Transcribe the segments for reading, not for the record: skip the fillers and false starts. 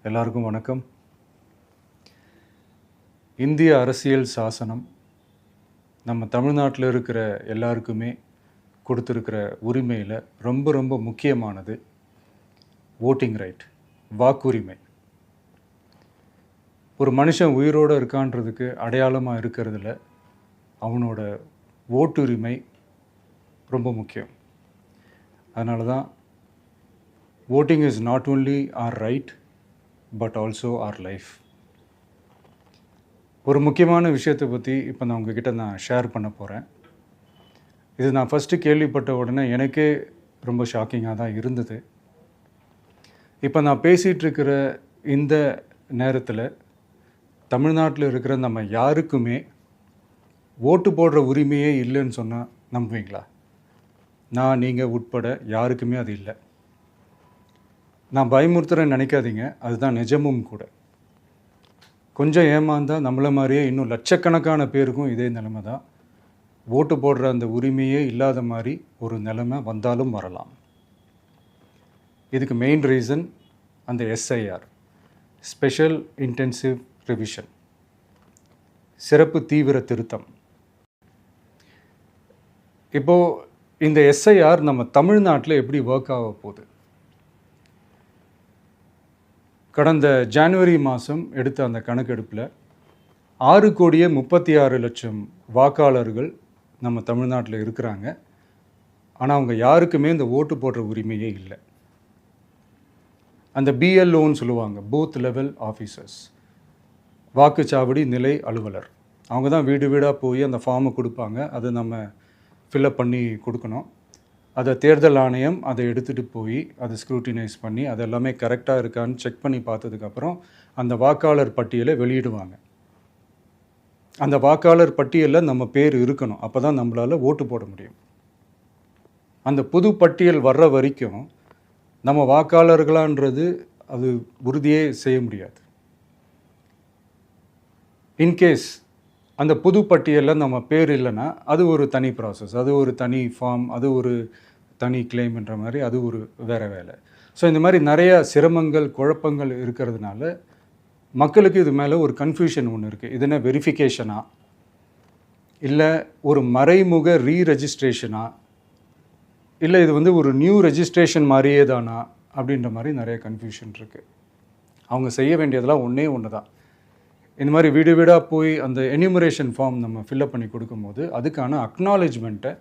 எல்லாருக்கும் வணக்கம். இந்திய அரசியல் சாசனம் நம்ம தமிழ்நாட்டில் இருக்கிற எல்லாருக்குமே கொடுத்துருக்கிற உரிமையில் ரொம்ப ரொம்ப முக்கியமானது ஓட்டிங் ரைட், வாக்குரிமை. ஒரு மனுஷன் உயிரோடு இருக்கான்றதுக்கு அடையாளமாக இருக்கிறதுல அவனோட ஓட்டுரிமை ரொம்ப முக்கியம். அதனால தான் voting is not only our right but also our life. ஒரு முக்கியமான விஷயத்தை பற்றி இப்போ நான் உங்ககிட்ட ஷேர் பண்ண போகிறேன். இது நான் ஃபஸ்ட்டு கேள்விப்பட்ட உடனே எனக்கே ரொம்ப ஷாக்கிங்காக தான் இருந்தது. இப்போ நான் பேசிகிட்டு இருக்கிற இந்த நேரத்தில் தமிழ்நாட்டில் இருக்கிற நம்ம யாருக்குமே ஓட்டு போடுற உரிமையே இல்லைன்னு சொன்னால் நம்புவீங்களா? நான் நீங்கள் உட்பட யாருக்குமே அது இல்லை. நான் பயமுறுத்துறேன்னு நினைக்காதீங்க, அதுதான் நிஜமும் கூட. கொஞ்சம் ஏமாந்தால் நம்மளை மாதிரியே இன்னும் லட்சக்கணக்கான பேருக்கும் இதே நிலைமை தான். ஓட்டு போடுற அந்த உரிமையே இல்லாத மாதிரி ஒரு நிலைமை வந்தாலும் வரலாம். இதுக்கு மெயின் ரீசன் அந்த எஸ்ஐஆர், ஸ்பெஷல் இன்டென்சிவ் ரிவிஷன், சிறப்பு தீவிர திருத்தம். இப்போது இந்த எஸ்ஐஆர் நம்ம தமிழ்நாட்டில் எப்படி ஒர்க் ஆக போகுது? கடந்த ஜனவரி மாதம் எடுத்த அந்த கணக்கெடுப்பில் 6,36,00,000 வாக்காளர்கள் நம்ம தமிழ்நாட்டில் இருக்கிறாங்க. ஆனால் அவங்க யாருக்குமே இந்த ஓட்டு போடுற உரிமையே இல்லை. அந்த பிஎல்ஓன்னு சொல்லுவாங்க, பூத் லெவல் ஆஃபீஸர்ஸ், வாக்குச்சாவடி நிலை அலுவலர். அவங்க தான் வீடு வீடாக போய் அந்த ஃபார்மை கொடுப்பாங்க. அதை நம்ம ஃபில்அப் பண்ணி கொடுக்கணும். அதை தேர்தல் ஆணையம் அதை எடுத்துகிட்டு போய் அதை ஸ்க்ரூட்டினைஸ் பண்ணி அது எல்லாமே கரெக்டாக இருக்கான்னு செக் பண்ணி பார்த்ததுக்கப்புறம் அந்த வாக்காளர் பட்டியலை வெளியிடுவாங்க. அந்த வாக்காளர் பட்டியலில் நம்ம பேர் இருக்கணும், அப்போ தான் நம்மளால் ஓட்டு போட முடியும். அந்த புது பட்டியல் வர்ற வரைக்கும் நம்ம வாக்காளர்களான்றது அது உறுதியே செய்ய முடியாது. இன்கேஸ் அந்த புது பட்டியலில் நம்ம பேர் இல்லைன்னா அது ஒரு தனி ப்ராசஸ், அது ஒரு தனி ஃபார்ம், அது ஒரு தனி கிளைம்ன்ற மாதிரி அது ஒரு வேறு வேலை. ஸோ இந்த மாதிரி நிறையா சிரமங்கள் குழப்பங்கள் இருக்கிறதுனால மக்களுக்கு இது மேலே ஒரு கன்ஃபியூஷன் ஒன்று இருக்குது. இது என்ன வெரிஃபிகேஷனா இல்லை ஒரு மறைமுக ரீரெஜிஸ்ட்ரேஷனா இல்லை இது ஒரு நியூ ரெஜிஸ்ட்ரேஷன் மாதிரியே தானா அப்படின்ற மாதிரி நிறைய கன்ஃபியூஷன் இருக்குது. அவங்க செய்ய வேண்டியதெல்லாம் ஒன்று தான். இந்த மாதிரி வீடு வீடாக போய் அந்த என்யூமரேஷன் ஃபார்ம் நம்ம ஃபில்அப் பண்ணி கொடுக்கும்போது அதுக்கான அக்னாலேஜ்மெண்ட்டை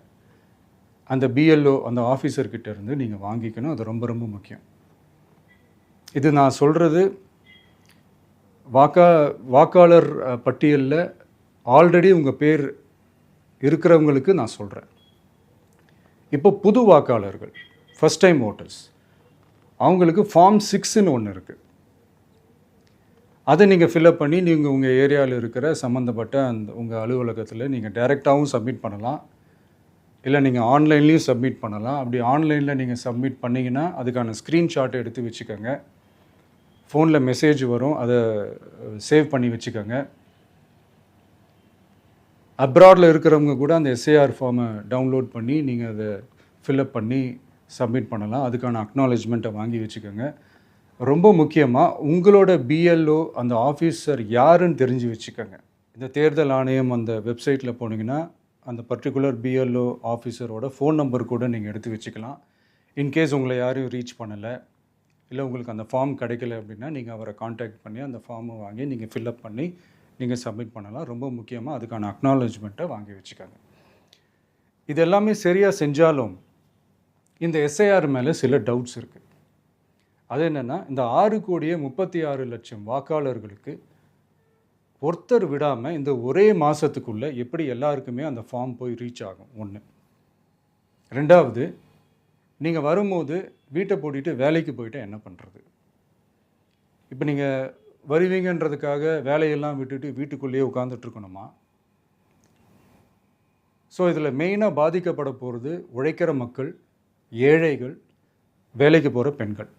அந்த பிஎல்ஓ அந்த ஆஃபீஸர்கிட்ட இருந்து நீங்கள் வாங்கிக்கணும். அது ரொம்ப ரொம்ப முக்கியம். இது நான் சொல்கிறது வாக்காளர் பட்டியலில் ஆல்ரெடி உங்கள் பேர் இருக்கிறவங்களுக்கு நான் சொல்கிறேன். இப்போ புது வாக்காளர்கள், ஃபஸ்ட் டைம் ஓட்டர்ஸ், அவங்களுக்கு ஃபார்ம் 6ன்னு ஒன்று இருக்குது. அதை நீங்கள் ஃபில்அப் பண்ணி நீங்கள் உங்கள் ஏரியாவில் இருக்கிற சம்மந்தப்பட்ட அந்த உங்கள் அலுவலகத்தில் நீங்கள் டைரெக்டாகவும் சப்மிட் பண்ணலாம், இல்லை நீங்கள் ஆன்லைன்லேயும் சப்மிட் பண்ணலாம். அப்படி ஆன்லைனில் நீங்கள் சப்மிட் பண்ணிங்கன்னா அதுக்கான ஸ்க்ரீன்ஷாட் எடுத்து வச்சுக்கோங்க. ஃபோனில் மெசேஜ் வரும், அதை சேவ் பண்ணி வச்சுக்கோங்க. அப்ராடில் இருக்கிறவங்க கூட அந்த எஸ்ஏஆர் ஃபார்மை டவுன்லோட் பண்ணி நீங்கள் அதை ஃபில்அப் பண்ணி சப்மிட் பண்ணலாம். அதுக்கான அக்னாலேஜ்மெண்ட்டை வாங்கி வச்சுக்கோங்க. ரொம்ப முக்கியமாக உங்களோட பிஎல்ஓ அந்த ஆஃபீஸர் யாருன்னு தெரிஞ்சு வச்சுக்கோங்க. இந்த தேர்தல் ஆணையம் அந்த வெப்சைட்டில் போனீங்கன்னா அந்த பர்டிகுலர் பிஎல்ஓ ஆஃபீஸரோட ஃபோன் நம்பர் கூட நீங்கள் எடுத்து வச்சுக்கலாம். இன்கேஸ் உங்களை யாரும் ரீச் பண்ணலை இல்லை உங்களுக்கு அந்த ஃபார்ம் கிடைக்கல அப்படின்னா நீங்கள் அவரை காண்டாக்ட் பண்ணி அந்த ஃபார்மை வாங்கி நீங்கள் ஃபில்அப் பண்ணி நீங்கள் சப்மிட் பண்ணலாம். ரொம்ப முக்கியமாக அதுக்கான அக்னாலேஜ்மெண்ட்டை வாங்கி வச்சுக்கோங்க. இது எல்லாமே சரியாக செஞ்சாலும் இந்த எஸ்ஐஆர் மேலே சில டவுட்ஸ் இருக்குது. அது என்னென்னா, இந்த 6,36,00,000 வாக்காளர்களுக்கு ஒருத்தர் விடாமல் இந்த ஒரே மாதத்துக்குள்ளே எப்படி எல்லாருக்குமே அந்த ஃபார்ம் போய் ரீச் ஆகும்? ஒன்று. ரெண்டாவது, நீங்கள் வரும்போது வீட்டை பூட்டிட்டு வேலைக்கு போயிட்டு என்ன பண்ணுறது? இப்போ நீங்கள் வருவீங்கன்றதுக்காக வேலையெல்லாம் விட்டுட்டு வீட்டுக்குள்ளேயே உட்காந்துட்ருக்கணுமா? ஸோ இதில் மெயினாக பாதிக்கப்பட போகிறது உழைக்கிற மக்கள், ஏழைகள், வேலைக்கு போகிற பெண்கள்.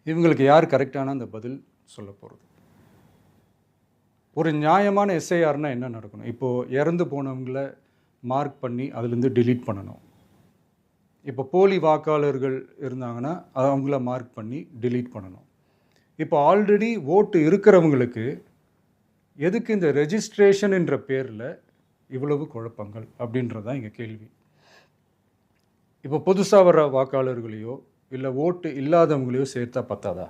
இவங்களுக்கு யார் கரெக்டான அந்த பதில் சொல்ல போகிறது? ஒரு நியாயமான எஸ்ஐஆர்னால் என்ன நடக்கணும்? இப்போது இறந்து போனவங்களை மார்க் பண்ணி அதுலேருந்து டிலீட் பண்ணணும். இப்போ போலி வாக்காளர்கள் இருந்தாங்கன்னா அவங்கள மார்க் பண்ணி டிலீட் பண்ணணும். இப்போ ஆல்ரெடி ஓட்டு இருக்கிறவங்களுக்கு எதுக்கு இந்த ரெஜிஸ்ட்ரேஷன் என்ற பேரில் இவ்வளவு குழப்பங்கள் அப்படின்றது தான் எங்கள் கேள்வி. இப்போ புதுசாக வர வாக்காளர்களையோ இல்லை ஓட்டு இல்லாதவங்களையோ சேர்த்தா பத்தாதா?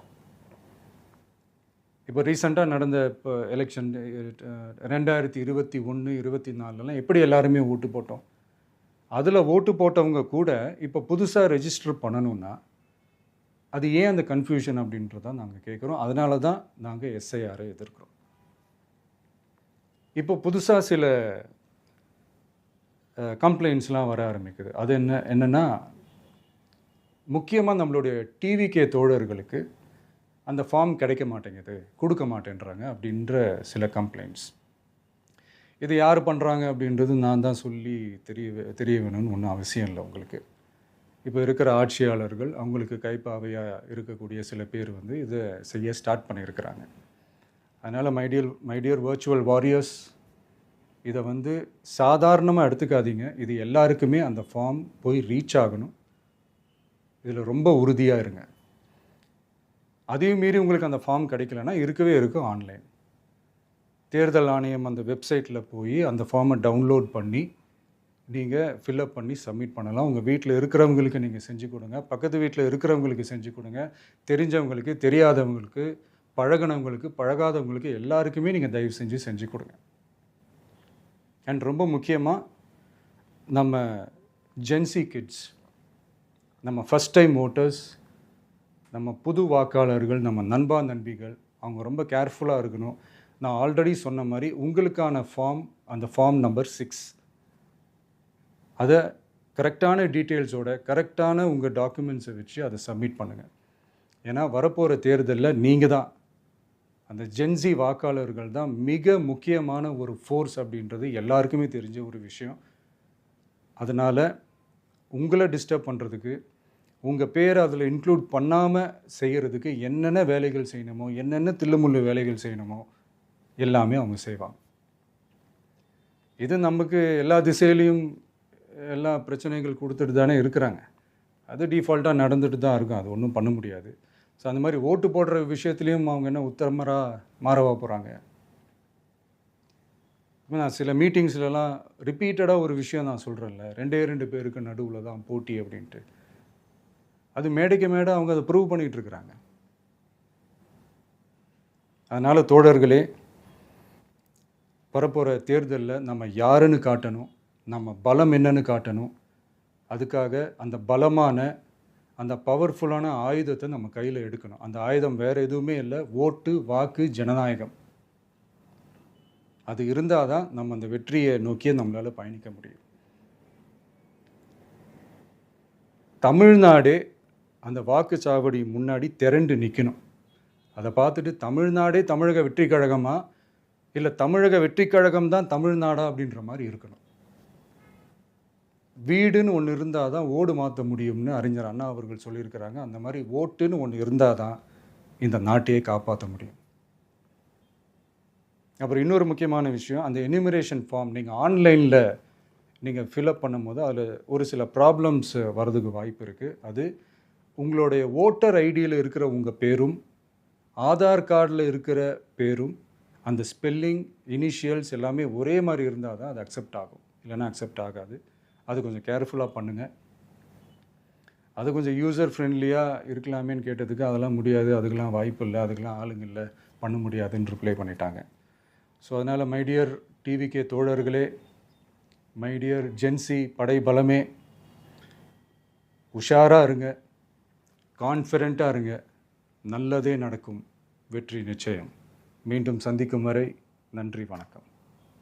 இப்போ ரீசெண்டாக நடந்த இப்போ எலெக்ஷன் 2021, 24 எப்படி எல்லாருமே ஓட்டு போட்டோம்? அதில் ஓட்டு போட்டவங்க கூட இப்போ புதுசாக ரெஜிஸ்டர் பண்ணணுன்னா அது ஏன் அந்த கன்ஃபியூஷன் அப்படின்றதான் நாங்கள் கேட்குறோம். அதனால தான் நாங்கள் எஸ்ஐஆரை எதிர்க்கிறோம். இப்போ புதுசாக சில கம்ப்ளைண்ட்ஸ்லாம் வர ஆரம்பிக்குது. அது என்னென்னா முக்கியமாக நம்மளுடைய டிவிகே தோழர்களுக்கு அந்த ஃபார்ம் கிடைக்க மாட்டேங்குது, கொடுக்க மாட்டேன்றாங்க அப்படின்ற சில கம்ப்ளைண்ட்ஸ். இது யார் பண்ணுறாங்க அப்படின்றது நான் தான் சொல்லி தெரிய வேணும்னு ஒன்றும் அவசியம் இல்லை உங்களுக்கு. இப்போ இருக்கிற ஆட்சியாளர்கள் அவங்களுக்கு கைப்பாவையாக இருக்கக்கூடிய சில பேர் இதை செய்ய ஸ்டார்ட் பண்ணியிருக்கிறாங்க. அதனால் மைடியர் வர்ச்சுவல் வாரியர்ஸ், இதை சாதாரணமாக எடுத்துக்காதீங்க. இது எல்லாருக்குமே அந்த ஃபார்ம் போய் ரீச் ஆகணும். இதில் ரொம்ப உறுதியாக இருங்க. அதையும் மீறி உங்களுக்கு அந்த ஃபார்ம் கிடைக்கலன்னா இருக்கவே இருக்கும் ஆன்லைன். தேர்தல் ஆணையம் அந்த வெப்சைட்டில் போய் அந்த ஃபார்மை டவுன்லோட் பண்ணி நீங்கள் ஃபில்அப் பண்ணி சப்மிட் பண்ணலாம். உங்கள் வீட்டில் இருக்கிறவங்களுக்கு நீங்கள் செஞ்சு கொடுங்க, பக்கத்து வீட்டில் இருக்கிறவங்களுக்கு செஞ்சு கொடுங்க, தெரிஞ்சவங்களுக்கு, தெரியாதவங்களுக்கு, பழகினவங்களுக்கு, பழகாதவங்களுக்கு எல்லாருக்குமே நீங்கள் தயவு செஞ்சு கொடுங்க. அண்ட் ரொம்ப முக்கியமாக நம்ம ஜென்சி கிட்ஸ், நம்ம ஃபஸ்ட் டைம் ஓட்டர்ஸ், நம்ம புது வாக்காளர்கள், நம்ம நண்பா நண்பிகள், அவங்க ரொம்ப கேர்ஃபுல்லாக இருக்கணும். நான் ஆல்ரெடி சொன்ன மாதிரி உங்களுக்கான ஃபார்ம், அந்த ஃபார்ம் நம்பர் 6, அதை கரெக்டான டீட்டெயில்ஸோட கரெக்டான உங்கள் டாக்குமெண்ட்ஸை வச்சு அதை சப்மிட் பண்ணுங்கள். ஏன்னா வரப்போகிற தேர்தலில் நீங்கள் தான், அந்த ஜென்சி வாக்காளர்கள் தான் மிக முக்கியமான ஒரு ஃபோர்ஸ் அப்படின்றது எல்லாருக்குமே தெரிஞ்ச ஒரு விஷயம். அதனால் உங்களை டிஸ்டர்ப் பண்ணுறதுக்கு, உங்கள் பேரை அதில் இன்க்ளூட் பண்ணாமல் செய்கிறதுக்கு என்னென்ன வேலைகள் செய்யணுமோ, என்னென்ன தில்லுமுள்ளு வேலைகள் செய்யணுமோ எல்லாமே அவங்க செய்வாங்க. இது நமக்கு எல்லா திசையிலையும் எல்லா பிரச்சனைகள் கொடுத்துட்டு தானே இருக்கிறாங்க. அது டிஃபால்ட்டாக நடந்துட்டு தான் இருக்கும். அது ஒன்றும் பண்ண முடியாது. ஸோ அந்த மாதிரி ஓட்டு போடுற விஷயத்துலேயும் அவங்க என்ன உத்தரமராக மாறவா போகிறாங்க? இப்போ நான் சில மீட்டிங்ஸ்லலாம் ரிப்பீட்டடாக ஒரு விஷயம் நான் சொல்கிறேன்ல, 2 பேருக்கு நடுவில் தான் போட்டி அப்படின்ட்டு. அது மேடைக்கு மேடை அவங்க அதை ப்ரூவ் பண்ணிகிட்டு இருக்கிறாங்க. அதனால் தோழர்களே, வரப்போகிற தேர்தலில் நம்ம யாருன்னு காட்டணும், நம்ம பலம் என்னன்னு காட்டணும். அதுக்காக அந்த பலமான, அந்த பவர்ஃபுல்லான ஆயுதத்தை நம்ம கையில் எடுக்கணும். அந்த ஆயுதம் வேறு எதுவுமே இல்லை, ஓட்டு, வாக்கு, ஜனநாயகம். அது இருந்தால் தான் நம்ம அந்த வெற்றியை நோக்கியே நம்மளால் பயணிக்க முடியும். தமிழ்நாடே அந்த வாக்குச்சாவடி முன்னாடி திரண்டு நிற்கணும். அதை பார்த்துட்டு தமிழ்நாடே தமிழக வெற்றி கழகமா, இல்லை தமிழக வெற்றி கழகம் தான் தமிழ்நாடா அப்படின்ற மாதிரி இருக்கணும். வீடுன்னு ஒன்று இருந்தால் தான் ஓடு மாற்ற முடியும்னு அறிஞர் அண்ணா அவர்கள் சொல்லியிருக்கிறாங்க. அந்த மாதிரி ஓட்டுன்னு ஒன்று இருந்தால் தான் இந்த நாட்டையே காப்பாற்ற முடியும். அப்புறம் இன்னொரு முக்கியமான விஷயம், அந்த எனிமரேஷன் ஃபார்ம் நீங்கள் ஆன்லைனில் நீங்கள் ஃபில்அப் பண்ணும்போது அதில் ஒரு சில ப்ராப்ளம்ஸ் வர்றதுக்கு வாய்ப்பு இருக்குது. அது உங்களுடைய ஓட்டர் ஐடியில் இருக்கிற உங்கள் பேரும், ஆதார் கார்டில் இருக்கிற பேரும், அந்த ஸ்பெல்லிங், இனிஷியல்ஸ் எல்லாமே ஒரே மாதிரி இருந்தால் தான் அது அக்செப்ட் ஆகும். இல்லைன்னா அக்செப்ட் ஆகாது. அது கொஞ்சம் கேர்ஃபுல்லாக பண்ணுங்கள். அது கொஞ்சம் யூசர் ஃப்ரெண்ட்லியாக இருக்கலாமேன்னு கேட்டதுக்கு அதெல்லாம் முடியாது, அதுக்கெலாம் வாய்ப்பு இல்லை, அதுக்கெலாம் ஆளுங்க இல்லை, பண்ண முடியாதுன்னு ரிப்ளை பண்ணிட்டாங்க. ஸோ அதனால் மைடியர் டிவிகே தோழர்களே, மைடியர் ஜென்சி படை பலமே, உஷாராக இருங்க, கான்ஃபிடெண்ட்டாக இருங்க. நல்லதே நடக்கும். வெற்றி நிச்சயம். மீண்டும் சந்திக்கும் வரை நன்றி, வணக்கம்.